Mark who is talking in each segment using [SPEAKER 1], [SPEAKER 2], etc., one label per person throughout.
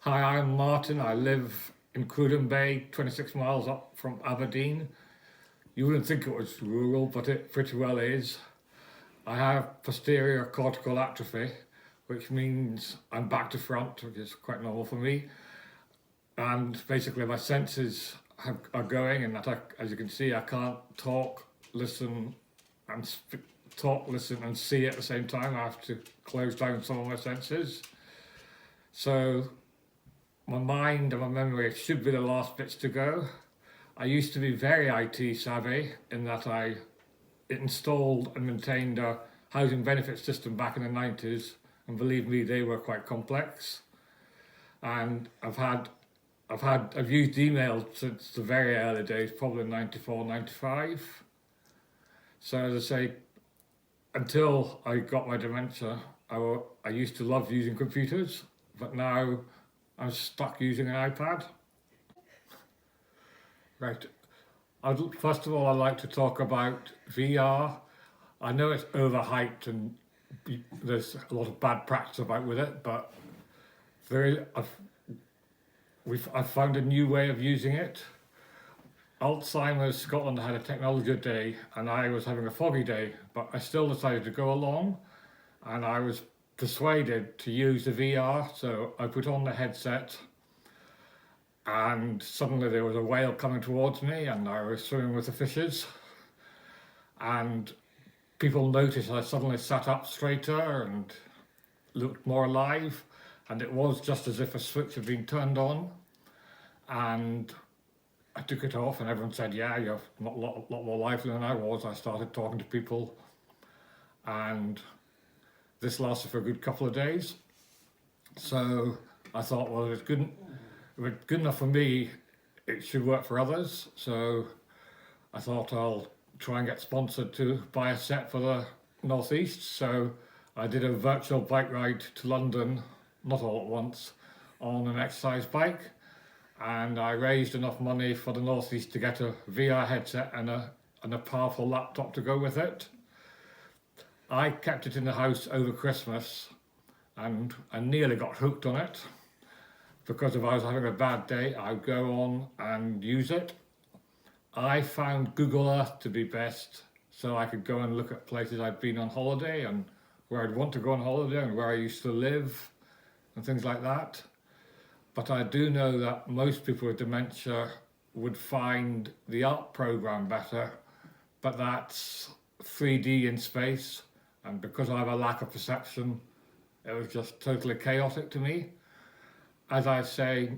[SPEAKER 1] Hi, I'm Martin. I live in Cruden Bay, 26 miles up from Aberdeen. You wouldn't think it was rural, but it pretty well is. I have posterior cortical atrophy, which means I'm back to front, which is quite normal for me. And basically, my senses are going, and as you can see, I can't talk, listen, and talk, listen, and see at the same time. I have to close down some of my senses. So my mind and my memory should be the last bits to go. I used to be very IT savvy in that I installed and maintained a housing benefit system back in the 90s, and believe me, they were quite complex. And I've used email since the very early days, probably 94, 95. So as I say, until I got my dementia, I used to love using computers, but now I'm stuck using an iPad. Right. First of all, I'd like to talk about VR. I know it's overhyped and there's a lot of bad practice about with it, but there is, I've found a new way of using it. Alzheimer's Scotland had a technology day and I was having a foggy day, but I still decided to go along and I was persuaded to use the VR. So I put on the headset and suddenly there was a whale coming towards me and I was swimming with the fishes. And people noticed I suddenly sat up straighter and looked more alive. And it was just as if a switch had been turned on. And I took it off and everyone said, yeah, you're a lot more lively than I was. I started talking to people and this lasted for a good couple of days. So I thought, well, if it's good enough for me, it should work for others. So I thought I'll try and get sponsored to buy a set for the Northeast. So I did a virtual bike ride to London, not all at once, on an exercise bike. And I raised enough money for the Northeast to get a VR headset and a powerful laptop to go with it. I kept it in the house over Christmas and I nearly got hooked on it because if I was having a bad day, I'd go on and use it. I found Google Earth to be best so I could go and look at places I'd been on holiday and where I'd want to go on holiday and where I used to live and things like that. But I do know that most people with dementia would find the art program better, but that's 3D in space, and because I have a lack of perception, it was just totally chaotic to me. As I say,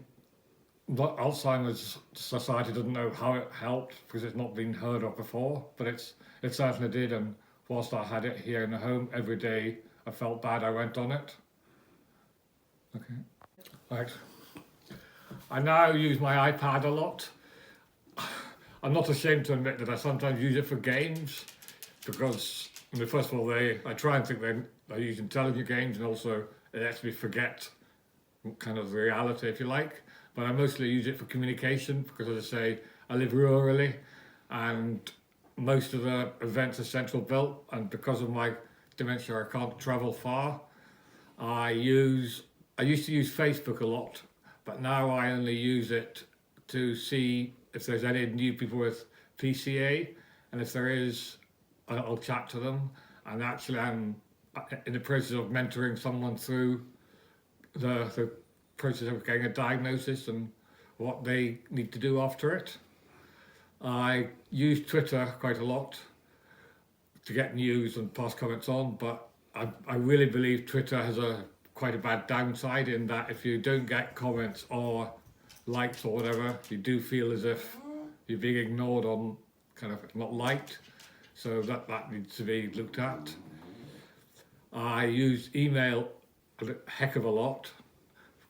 [SPEAKER 1] Alzheimer's Society doesn't know how it helped because it's not been heard of before, but it certainly did, and whilst I had it here in the home every day, I felt bad I went on it. Okay, right. I now use my iPad a lot. I'm not ashamed to admit that I sometimes use it for games because, first of all, I try and think they use intelligent games and also it lets me forget kind of the reality, if you like. But I mostly use it for communication because, as I say, I live rurally and most of the events are central built, and because of my dementia, I can't travel far. I used to use Facebook a lot, but now I only use it to see if there's any new people with PCA, and if there is, I'll chat to them. And actually, I'm in the process of mentoring someone through the process of getting a diagnosis and what they need to do after it. I use Twitter quite a lot to get news and pass comments on, but I really believe Twitter has quite a bad downside in that if you don't get comments or likes or whatever, you do feel as if you're being ignored on kind of not liked. So that needs to be looked at. I use email a heck of a lot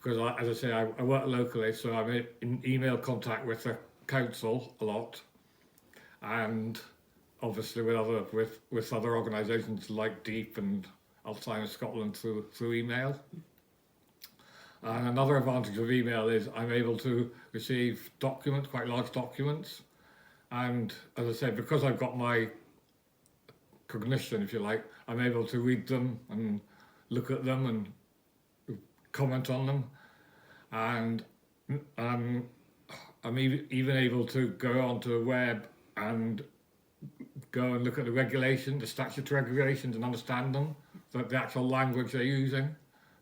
[SPEAKER 1] because as I say, I work locally, so I'm in email contact with the council a lot, and obviously with other organisations like Deep and Alzheimer's Scotland through email. And another advantage of email is I'm able to receive documents, quite large documents. And as I said, because I've got my cognition, if you like, I'm able to read them and look at them and comment on them. and um, I'm even able to go onto the web and go and look at the regulations, the statutory regulations, and understand them, the actual language they're using,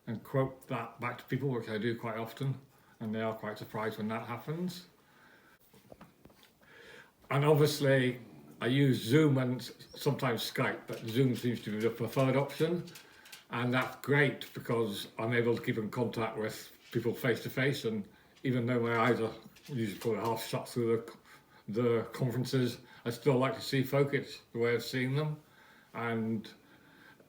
[SPEAKER 1] and quote that back to people, which I do quite often, and they are quite surprised when that happens. And obviously, I use Zoom and sometimes Skype, but Zoom seems to be the preferred option, and that's great because I'm able to keep in contact with people face to face, and even though my eyes are usually probably half shut through the conferences, I still like to see folk. It's the way of seeing them, and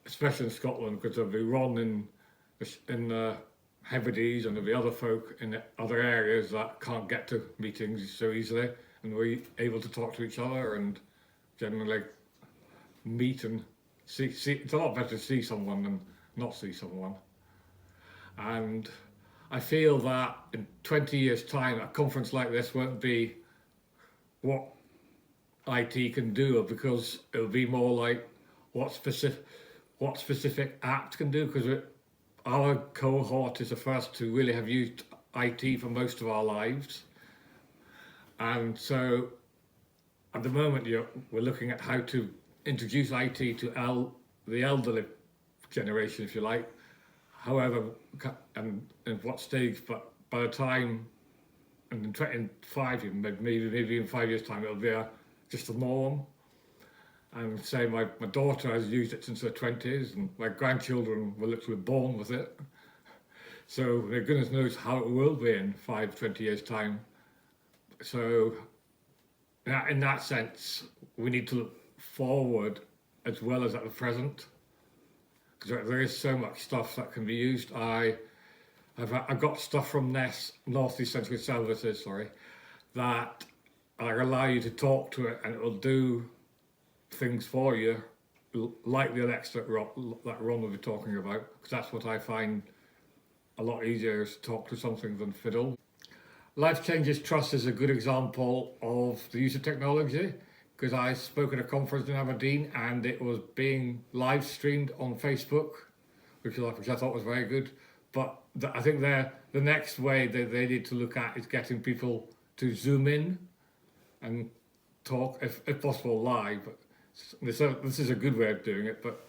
[SPEAKER 1] especially in Scotland, because there'll be Ron in the Hebrides, and there'll be other folk in other areas that can't get to meetings so easily, and we're able to talk to each other and generally meet and see. It's a lot better to see someone than not see someone. And I feel that in 20 years' time, a conference like this won't be what IT can do, because it'll be more like what specific apps can do, because our cohort is the first to really have used IT for most of our lives. And so at the moment, we're looking at how to introduce IT to the elderly generation, if you like. However, and in what stage, but by the time, and in 5 years, maybe in 5 years' time, it'll be just a norm. And say my daughter has used it since her 20s, and my grandchildren were literally born with it. So goodness knows how it will be in 20 years' time. So in that sense, we need to look forward as well as at the present, because there is so much stuff that can be used. I've got stuff from North East Central Services, that allow you to talk to it, and it will do things for you, like the Alexa that Ron will be talking about, because that's what I find a lot easier, is to talk to something than fiddle. Life Changes Trust is a good example of the use of technology, because I spoke at a conference in Aberdeen and it was being live streamed on Facebook, which I thought was very good. But I think the next way that they need to look at is getting people to zoom in and talk, if possible, live. But this is a good way of doing it, but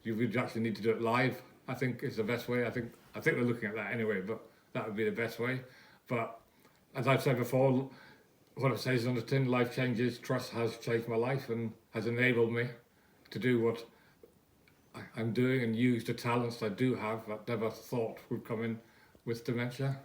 [SPEAKER 1] you would actually need to do it live. I think is the best way. I think we're looking at that anyway, but that would be the best way. But as I've said before, what it says on the tin, Life Changes Trust has changed my life and has enabled me to do what I'm doing and use the talents I do have that never thought would come in with dementia.